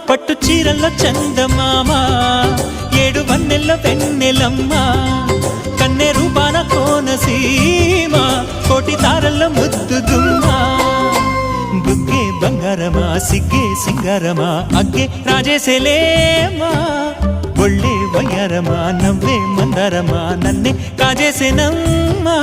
పట్టు చీరల్లో చందమామ ఏడు వన్నెల్ల వెన్నెలమ్మ కన్నె రూపాన కోనసీమ కోటి తారల్లో ముద్దు దుమ్మ బుగ్గే బంగారమా సిగ్గే సింగారమా అగ్గే రాజేసేలేమా ఒళ్ళే వయ్యారమా నవ్వే మందారమా నన్నే కాజేసేనమ్మా